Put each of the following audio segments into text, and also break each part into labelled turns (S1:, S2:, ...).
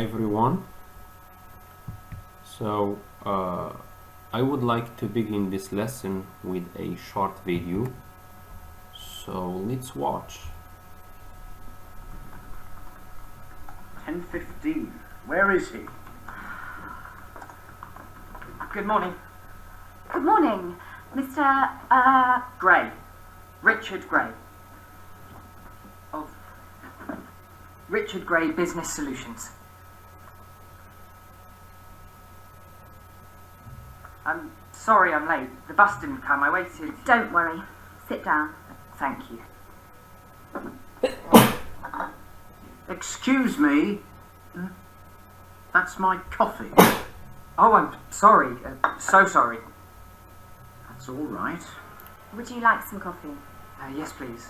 S1: Hi everyone. So I would like to begin this lesson with a short video. So let's watch.
S2: 10:15. Where is he?
S3: Good morning.
S4: Good morning, Mr.
S3: Gray. Richard Gray. Of Richard Gray Business Solutions. I'm sorry I'm late. The bus didn't come. I waited.
S4: Don't worry. Sit down.
S3: Thank you.
S2: Excuse me. That's my coffee.
S3: Oh, I'm sorry. So sorry.
S2: That's all right.
S4: Would you like some coffee?
S3: Yes, please.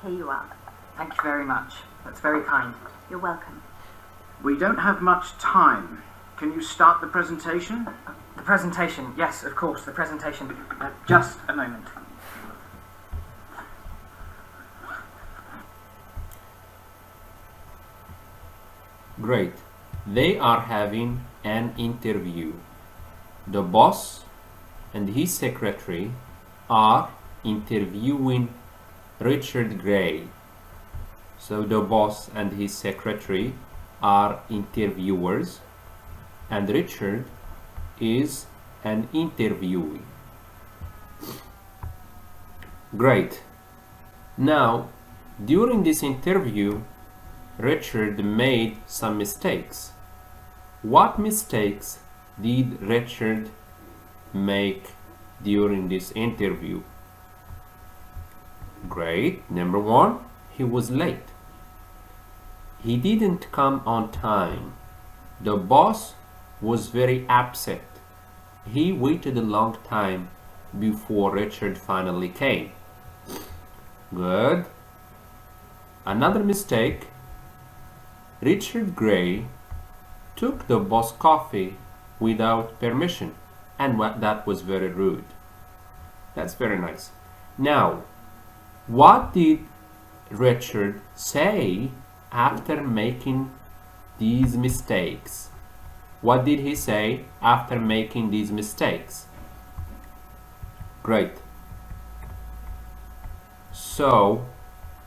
S4: Here you are.
S3: Thank you very much. That's very kind.
S4: You're welcome.
S2: We don't have much time. Can you start the presentation?
S3: The presentation. Yes, of course, the presentation. Just a moment.
S1: Great. They are having an interview. The boss and his secretary are interviewing Richard Gray. So the boss and his secretary are interviewers and Richard is an interviewee. Great. Now, during this interview, Richard made some mistakes. What mistakes did Richard make during this interview? Great. Number one, he was late. He didn't come on time. The boss was very upset. He waited a long time before Richard finally came. Good. Another mistake, Richard Gray took the boss coffee without permission, and that was very rude. That's very nice. Now, what did Richard say after making these mistakes? What did he say after making these mistakes? Great. So,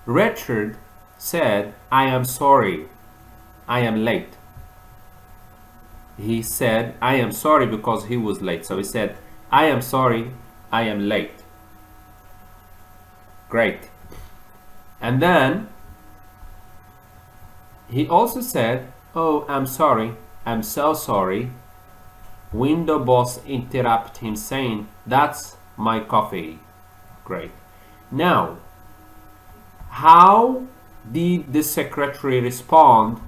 S1: Richard said, I am sorry, I am late. He said, I am sorry because he was late. So he said, I am sorry, I am late. Great. And then he also said, oh, I'm sorry, I'm so sorry, when the boss interrupted him saying, that's my coffee. Great. Now, how did the secretary respond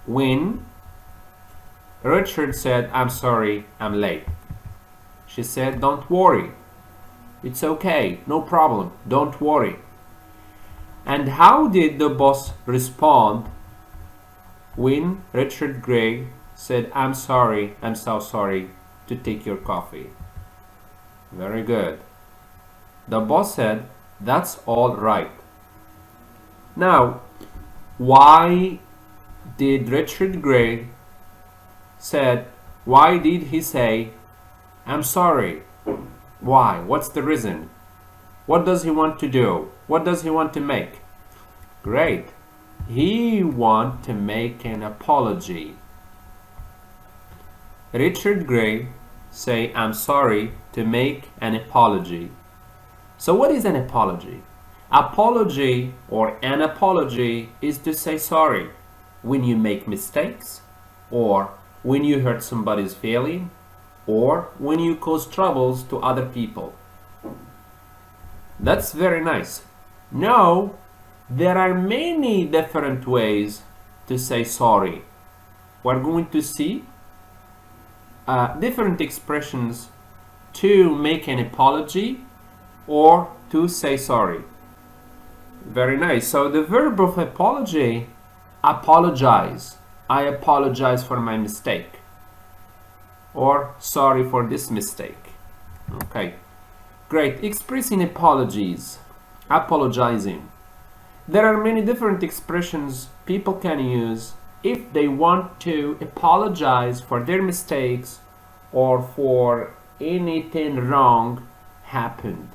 S1: when Richard said, I'm sorry, I'm late? She said, don't worry. It's okay, no problem, don't worry. And how did the boss respond when Richard Gray said, I'm sorry, I'm so sorry to take your coffee? Very good. The boss said, that's all right. Now, why did Richard Gray why did he say, I'm sorry? Why? What's the reason? What does he want to do? What does he want to make? Great. He wants to make an apology. Richard Gray say, I'm sorry, to make an apology. So what is an apology? Apology or an apology is to say sorry when you make mistakes, or when you hurt somebody's feeling, or when you cause troubles to other people. That's very nice. Now, there are many different ways to say sorry. We're going to see different expressions to make an apology or to say sorry. Very nice. So the verb of apology, apologize. I apologize for my mistake. Or sorry for this mistake. Okay. Great. Expressing apologies. Apologizing. There are many different expressions people can use if they want to apologize for their mistakes or for anything wrong happened.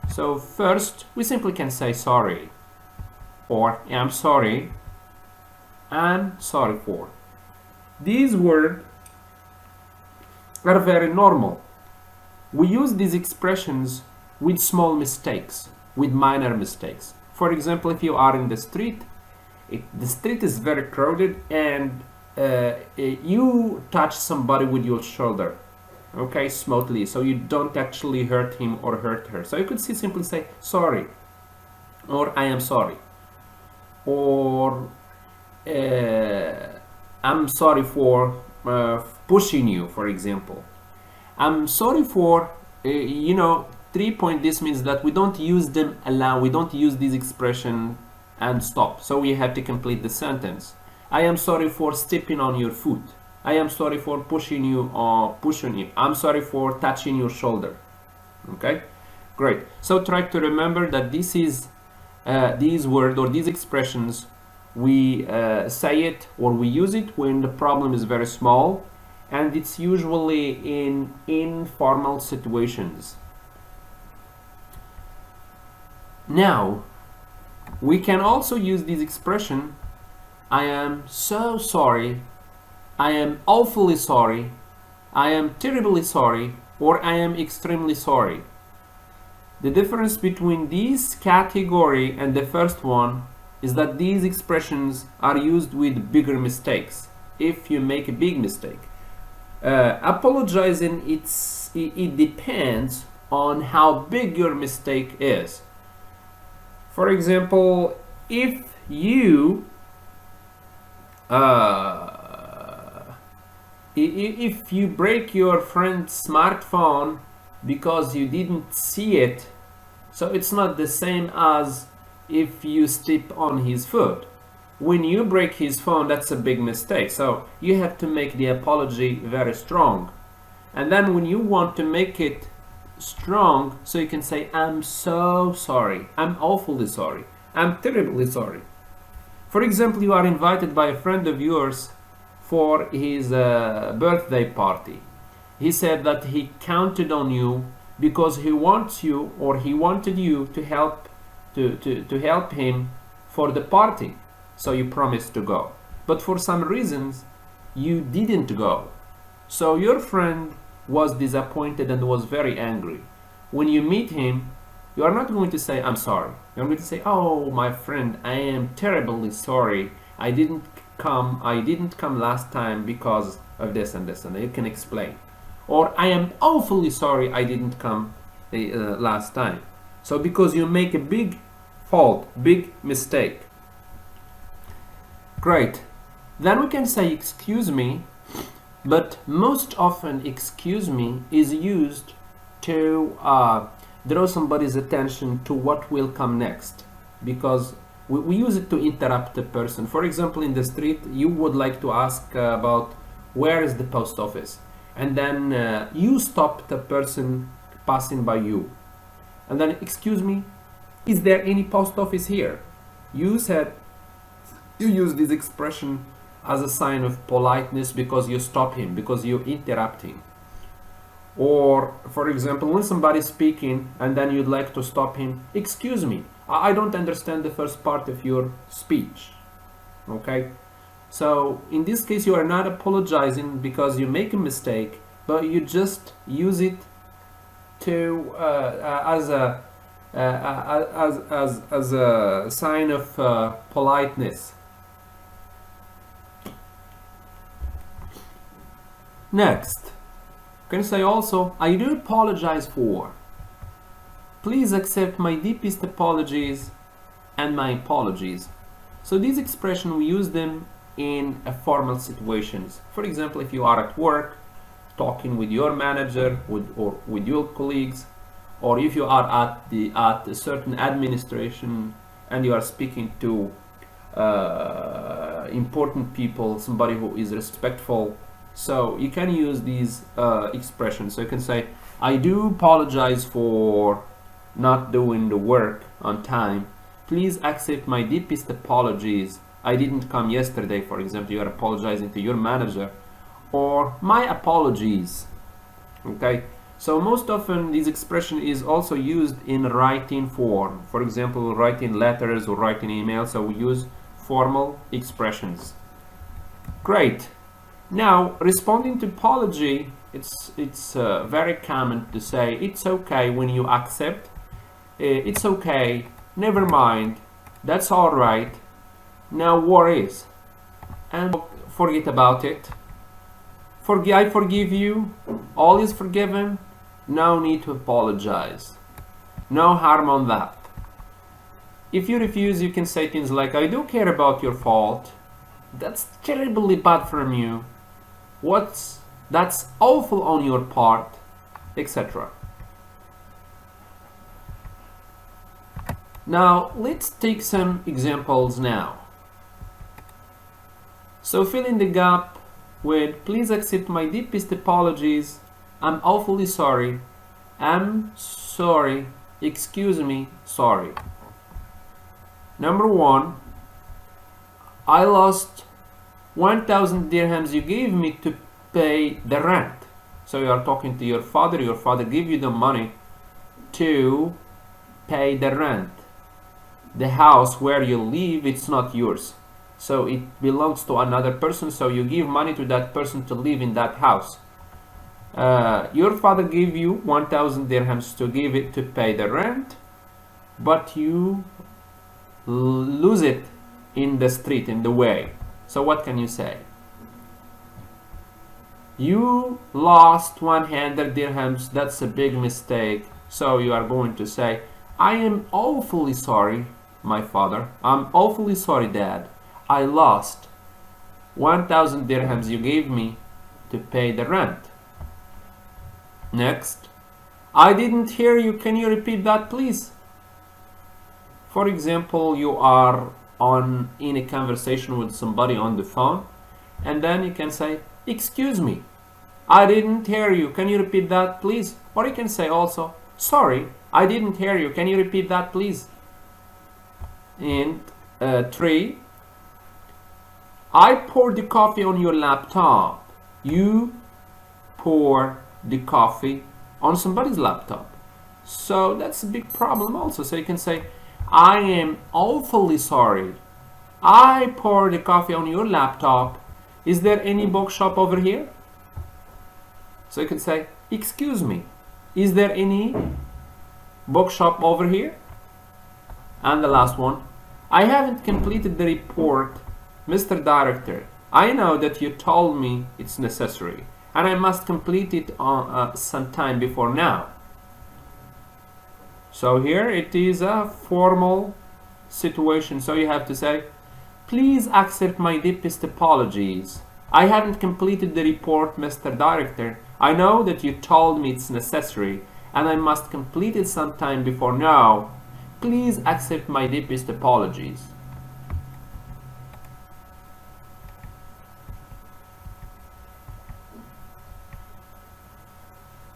S1: So first, we simply can say sorry, or I'm sorry for. These words are very normal. We use these expressions with small mistakes, with minor mistakes. For example, if you are in the street, the street is very crowded and you touch somebody with your shoulder, okay, smoothly, so you don't actually hurt him or hurt her. So you could simply say sorry, or I am sorry, or I'm sorry for pushing you, for example. I'm sorry for, 3 point. This means that we don't use them we don't use this expression and stop. So we have to complete the sentence. I am sorry for stepping on your foot. I am sorry for pushing you or pushing you. I'm sorry for touching your shoulder. Okay, great. So try to remember that this is these words or these expressions, we say it or we use it when the problem is very small, and it's usually in informal situations. Now, we can also use this expression, I am so sorry, I am awfully sorry, I am terribly sorry, or I am extremely sorry. The difference between this category and the first one is that these expressions are used with bigger mistakes. If you make a big mistake, apologizing, it depends on how big your mistake is. For example, if you break your friend's smartphone because you didn't see it, so it's not the same as if you step on his foot. When you break his phone, that's a big mistake. So you have to make the apology very strong. And then when you want to make it strong, so you can say, I'm so sorry, I'm awfully sorry, I'm terribly sorry. For example, you are invited by a friend of yours for his birthday party. He said that he counted on you because he wants you, or he wanted you to help him for the party. So you promised to go, but for some reasons you didn't go. So your friend was disappointed and was very angry. When you meet him, you are not going to say, I'm sorry. You're going to say, oh, my friend, I am terribly sorry. I didn't come last time because of this and this, and you can explain. Or I am awfully sorry I didn't come last time. So because you make a big fault, big mistake. Great. Then we can say excuse me, but most often excuse me is used to draw somebody's attention to what will come next, because we use it to interrupt the person. For example, in the street, you would like to ask about where is the post office, and then you stop the person passing by you, and then, excuse me, is there any post office here? You use this expression as a sign of politeness because you stop him, because you interrupt him. Or, for example, when somebody's speaking and then you'd like to stop him, excuse me, I don't understand the first part of your speech. Okay? So, in this case, you are not apologizing because you make a mistake, but you just use it to as a sign of politeness. Next, you can say also, I do apologize for. Please accept my deepest apologies and my apologies. So these expressions, we use them in formal situations. For example, if you are at work, talking with your manager or with your colleagues, or if you are at a certain administration and you are speaking to important people, somebody who is respectful. So you can use these expressions. So you can say, I do apologize for not doing the work on time. Please accept my deepest apologies. I didn't come yesterday, for example. You are apologizing to your manager. Or my apologies. Okay, so most often this expression is also used in writing form. For example, writing letters or writing emails, so we use formal expressions. Great. Now, responding to apology, it's very common to say it's okay when you accept. It's okay, never mind, that's all right, no worries, and forget about it. I forgive you, all is forgiven, no need to apologize, no harm on that. If you refuse, you can say things like, I do care about your fault, that's terribly bad from you, that's awful on your part, etc. Now, let's take some examples now. So fill in the gap with, please accept my deepest apologies, I'm awfully sorry, I'm sorry, excuse me, sorry. Number 1, I lost 1,000 dirhams you gave me to pay the rent. So you are talking to your father gave you the money to pay the rent. The house where you live, it's not yours, so it belongs to another person, so you give money to that person to live in that house. Your father gave you 1,000 dirhams to give it to pay the rent, but you lose it in the street, in the way. So what can you say? You lost 100 dirhams, that's a big mistake. So you are going to say, I am awfully sorry, my father. I'm awfully sorry, Dad. I lost 1,000 dirhams you gave me to pay the rent. Next, I didn't hear you. Can you repeat that, please? For example, you are in a conversation with somebody on the phone, and then you can say, excuse me, I didn't hear you. Can you repeat that, please? Or you can say also, sorry, I didn't hear you. Can you repeat that, please? And 3, I poured the coffee on your laptop. You pour the coffee on somebody's laptop. So that's a big problem also. So you can say, I am awfully sorry. I poured the coffee on your laptop. Is there any bookshop over here? So you can say, excuse me, is there any bookshop over here? And the last one, I haven't completed the report, Mr. Director. I know that you told me it's necessary, and I must complete it sometime before now. So here it is a formal situation. So you have to say, please accept my deepest apologies. I haven't completed the report, Mr. Director. I know that you told me it's necessary, and I must complete it sometime before now. Please accept my deepest apologies.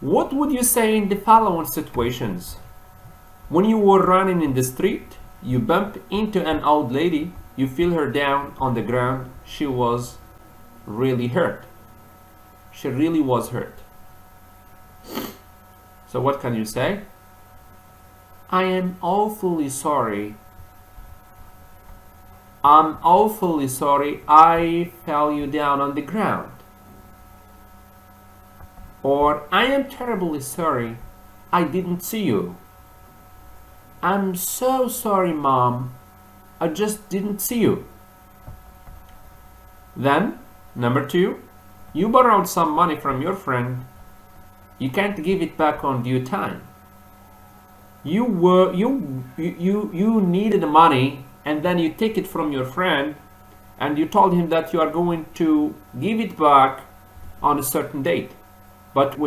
S1: What would you say in the following situations? When you were running in the street, you bump into an old lady, you feel her down on the ground, she was really hurt. She really was hurt. So what can you say? I am awfully sorry. I'm awfully sorry I fell you down on the ground. Or I am terribly sorry I didn't see you. I'm so sorry, Mom. I just didn't see you. Then, number 2, you borrowed some money from your friend. You can't give it back on due time. You needed the money, and then you take it from your friend, and you told him that you are going to give it back on a certain date, but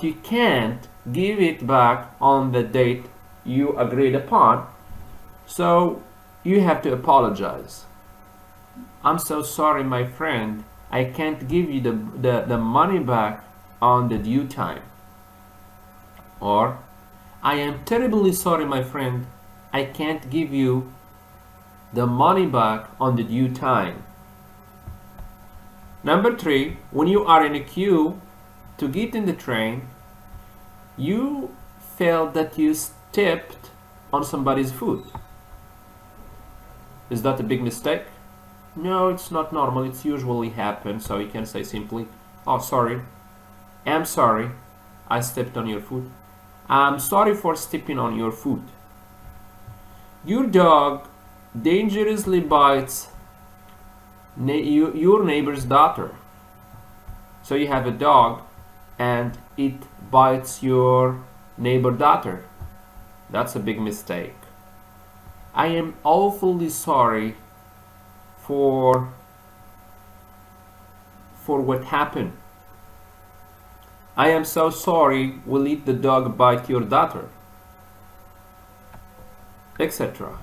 S1: you can't give it back on the date you agreed upon, so you have to apologize. I'm so sorry, my friend, I can't give you the money back on the due time. Or, I am terribly sorry, my friend. I can't give you the money back on the due time. Number 3, when you are in a queue to get in the train, you felt that you stepped on somebody's foot. Is that a big mistake? No, it's not normal. It's usually happens. So you can say simply, oh, sorry. I'm sorry. I stepped on your foot. I'm sorry for stepping on your foot. Your dog dangerously bites your neighbor's daughter. So you have a dog and it bites your neighbor's daughter. That's a big mistake. I am awfully sorry for what happened. I am so sorry we let the dog bite your daughter, etc.